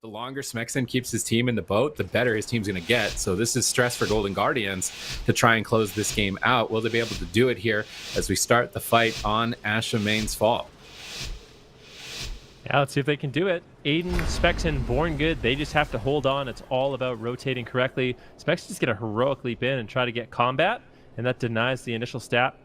the longer Smexen keeps his team in the boat, the better his team's going to get. So this is stress for Golden Guardians to try and close this game out. Will they be able to do it here as we start the fight on Asha Main's Fall? Yeah, let's see if they can do it. Aiden, Smexen, Born Good, they just have to hold on. It's all about rotating correctly. Smexen's going to heroic leap in and try to get combat, and that denies the initial sap.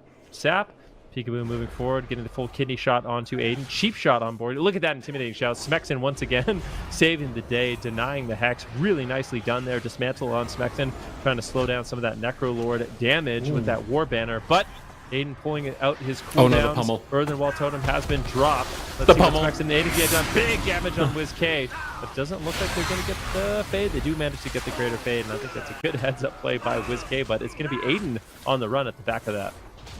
Peekaboo moving forward, getting the full kidney shot onto Aiden. Cheap shot on board. Look at that intimidating shot. Smexen once again saving the day, denying the hex. Really nicely done there. Dismantle on Smexen, trying to slow down some of that Necrolord damage with that War Banner. But Aiden pulling out his cooldowns. Oh no, the pummel. Earthen Wall Totem has been dropped. Let's see what Smexen and Aiden get done. Big damage on WizK. But doesn't look like they're going to get the fade. They do manage to get the greater fade, and I think that's a good heads-up play by WizK. But it's going to be Aiden on the run at the back of that.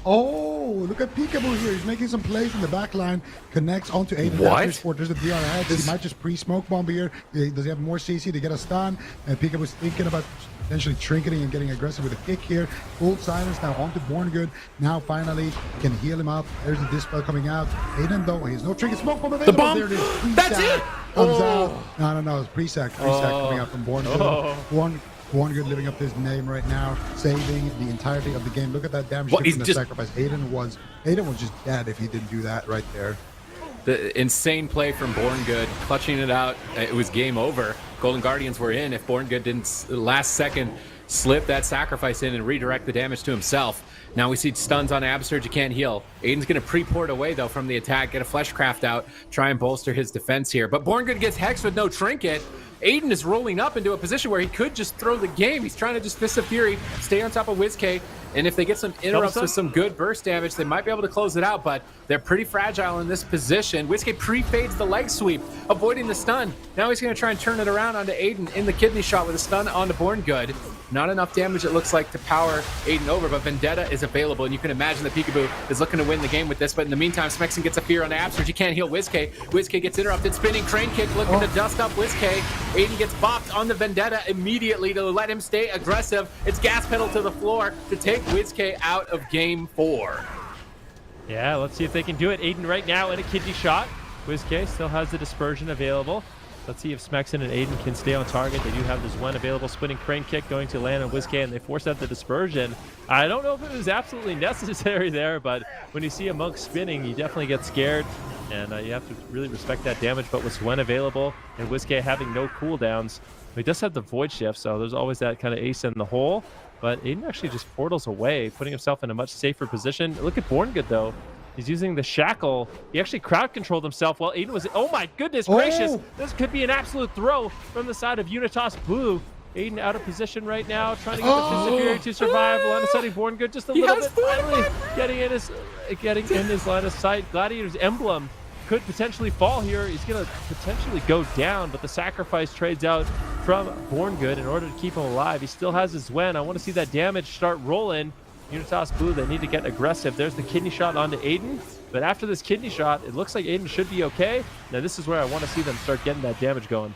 Oh, look at Peekaboo here. He's making some plays in the back line. Connects onto Aiden. What? There's the DRX. He might just pre-smoke bomb here. Does he have more CC to get a stun? And Peekaboo's thinking about potentially trinketing and getting aggressive with a kick here. Full silence now onto Born Good. Now finally can heal him up. There's the dispel coming out. Aiden though, he has no trinket. Smoke bomb available. The bomb. There it is. That's it. Comes out. No. It's pre-sack. Coming out from Born Good. Born Good living up to his name right now, saving the entirety of the game. Look at that damage from the sacrifice. Aiden was just dead if he didn't do that right there. The insane play from Born Good, clutching it out. It was game over. Golden Guardians were in if Born Good didn't last second slip that sacrifice in and redirect the damage to himself. Now we see stuns on Absurge. You can't heal. Aiden's going to pre-port away, though, from the attack, get a Fleshcraft out, try and bolster his defense here. But Born Good gets hexed with no trinket. Aiden is rolling up into a position where he could just throw the game. He's trying to just Fist of Fury, stay on top of WizK, and if they get some interrupts with some good burst damage, they might be able to close it out, but they're pretty fragile in this position. WizK pre-fades the leg sweep, avoiding the stun. Now he's going to try and turn it around onto Aiden in the kidney shot with a stun onto Born Good. Not enough damage, it looks like, to power Aiden over, but Vendetta is available, and you can imagine that Peekaboo is looking to win the game with this, but in the meantime, Smexen gets a fear on Absurge. You can't heal WizK. WizK gets interrupted, spinning crane kick, looking to dust up WizK. Aiden gets bopped on the Vendetta immediately to let him stay aggressive. It's gas pedal to the floor to take WizK out of game 4. Yeah, let's see if they can do it. Aiden right now in a kidney shot. WizK still has the dispersion available. Let's see if Smexen and Aiden can stay on target. They do have this one available. Spinning crane kick going to land on WizK, and they force out the dispersion. I don't know if it was absolutely necessary there, but when you see a monk spinning, you definitely get scared, and you have to really respect that damage. But with Swen available and WizK having no cooldowns, he does have the void shift, so there's always that kind of ace in the hole. But Aiden actually just portals away, putting himself in a much safer position. Look at Born Good, though. He's using the shackle. He actually crowd controlled himself while Aiden was... Oh my goodness gracious! This could be an absolute throw from the side of Unitas Blue. Aiden out of position right now, trying to get the Fist of Fury to survive. Line of sight, Born Good just a little bit. Finally getting in his line of sight. Gladiator's emblem could potentially fall here. He's going to potentially go down, but the sacrifice trades out from Born Good in order to keep him alive. He still has his Wen. I want to see that damage start rolling. Unitas Blue, they need to get aggressive. There's the kidney shot onto Aiden, but after this kidney shot, it looks like Aiden should be okay. Now this is where I want to see them start getting that damage going.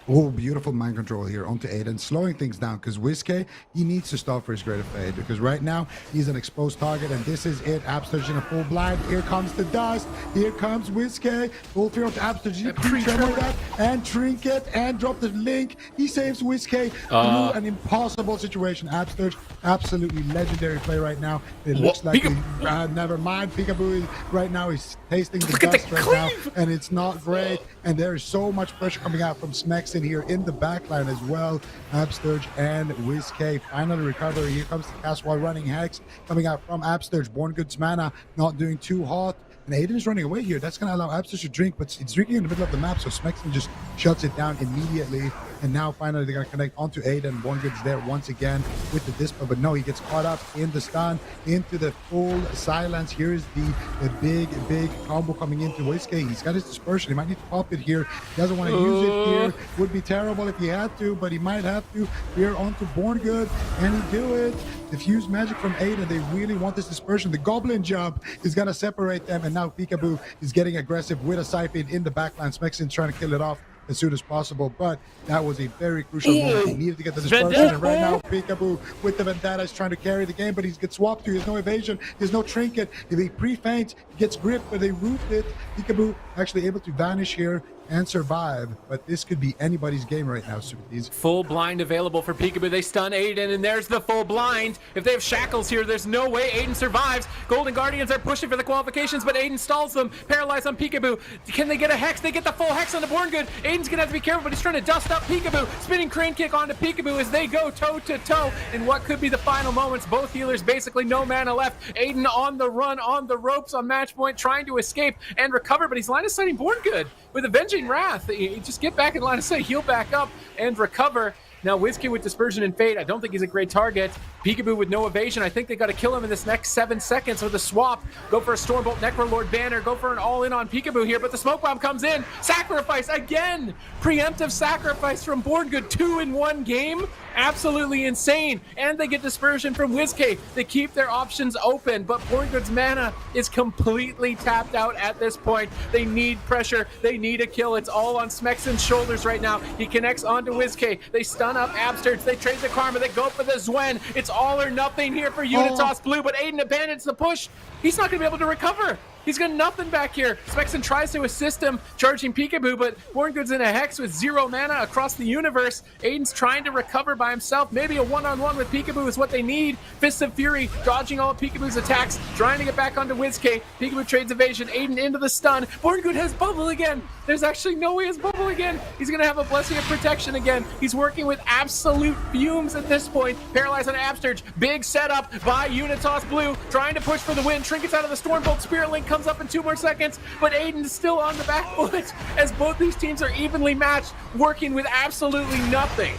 Oh, beautiful mind control here onto Aiden, slowing things down because WizK, he needs to stop for his greater fade because right now he's an exposed target and this is it. Absurge in a full blind. Here comes the dust. Here comes WizK. Full throw to Absurge. You tremor that and trinket and drop the link. He saves WizK through an impossible situation. Absurge, absolutely legendary play right now. It looks like never mind. Peekaboo right now is tasting the dust right now, and it's not great. And there is so much pressure coming out from Smexen here in the backline as well. Absurge and WizK finally recover. Here comes the cast while running hex coming out from Absurge. Born Good's mana not doing too hot. And Aiden is running away here. That's going to allow Absurge to drink, but it's drinking in the middle of the map, so Smexen just shuts it down immediately. And now finally they're going to connect onto Aiden. Born Good's there once again with the dispel, but no, he gets caught up in the stun, into the full silence. Here's the big combo coming into WizK. He's got his dispersion. He might need to pop it here. He doesn't want to use it here. Would be terrible if he had to, but he might have to. Here onto Born Good, and he do it. Diffuse magic from Aiden. They really want this dispersion. The goblin jump is going to separate them, and now Peekaboo is getting aggressive with a siphon in the backline. Smexen's trying to kill it off as soon as possible, but that was a very crucial moment. He needed to get the dispersion, and right now Peekaboo with the Vendetta is trying to carry the game, but he gets swapped to. He has no evasion, there's no trinket. If he pre-feints, he gets gripped, but they root it. Peekaboo actually able to vanish here. and survive, but this could be anybody's game right now, Sukies. Full blind available for Peekaboo. They stun Aiden, and there's the full blind. If they have shackles here, there's no way Aiden survives. Golden Guardians are pushing for the qualifications, but Aiden stalls them. Paralyzed on Peekaboo. Can they get a hex? They get the full hex on the Born Good. Aiden's gonna have to be careful, but he's trying to dust up Peekaboo. Spinning crane kick onto Peekaboo as they go toe to toe in what could be the final moments. Both healers basically no mana left. Aiden on the run, on the ropes, on match point, trying to escape and recover, but he's line of sighting Born Good with Avenging Wrath. You just get back in line of sight, heal back up, and recover. Now, WizKid with Dispersion and Fate, I don't think he's a great target. Peekaboo with no evasion. I think they got to kill him in this next 7 seconds with a swap. Go for a Stormbolt Necrolord banner. Go for an all-in on Peekaboo here, but the Smoke Bomb comes in. Sacrifice again! Preemptive sacrifice from Born Good. 2 in 1 game. Absolutely insane. And they get Dispersion from WizKid. They keep their options open, but Born Good's mana is completely tapped out at this point. They need pressure. They need a kill. It's all on Smexon's shoulders right now. He connects onto WizKid. They stun up Absterts. They trade the Karma. They go for the Zwen. It's all or nothing here for Unitas Blue, but Aiden abandons the push. He's not going to be able to recover. He's got nothing back here. Smexon tries to assist him, charging Peekaboo, but Born Good's in a hex with 0 mana across the universe. Aiden's trying to recover by himself. Maybe a one-on-one with Peekaboo is what they need. Fists of Fury, dodging all of Peekaboo's attacks, trying to get back onto WizKid. Peekaboo trades evasion. Aiden into the stun. Born Good has bubble again. There's actually no way he has bubble again. He's going to have a blessing of protection again. He's working with absolute fumes at this point. Paralyzed on Absterge. Big setup by Unitas Blue, trying to push for the win. Trinkets out of the Stormbolt. Spirit Link comes up in 2 more seconds, but Aiden's still on the back foot as both these teams are evenly matched, working with absolutely nothing.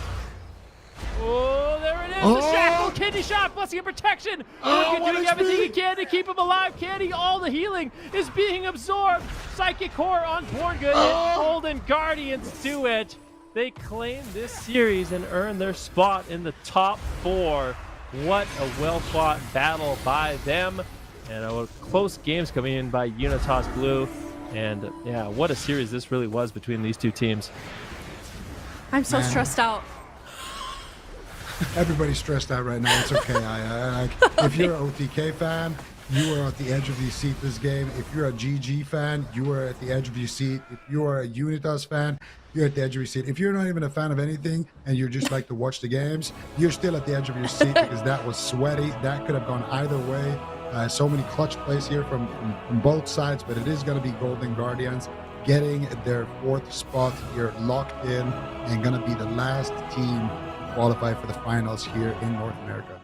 Oh, there it is. The shackle kidney shot, blessing of protection. Doing everything he can to keep him alive. Candy, all the healing is being absorbed. Psychic Core on Born Good, and Golden Guardians do it. They claim this series and earn their spot in the top 4. What a well-fought battle by them. And close games coming in by Unitas Blue. And yeah, what a series this really was between these two teams. I'm so stressed out. Everybody's stressed out right now. It's okay. If you're an OTK fan, you are at the edge of your seat this game. If you're a GG fan, you are at the edge of your seat. If you are a Unitas fan, you're at the edge of your seat. If you're not even a fan of anything and you just like to watch the games, you're still at the edge of your seat because that was sweaty. That could have gone either way. So many clutch plays here from both sides, but it is going to be Golden Guardians getting their 4th spot here locked in and going to be the last team qualify for the finals here in North America.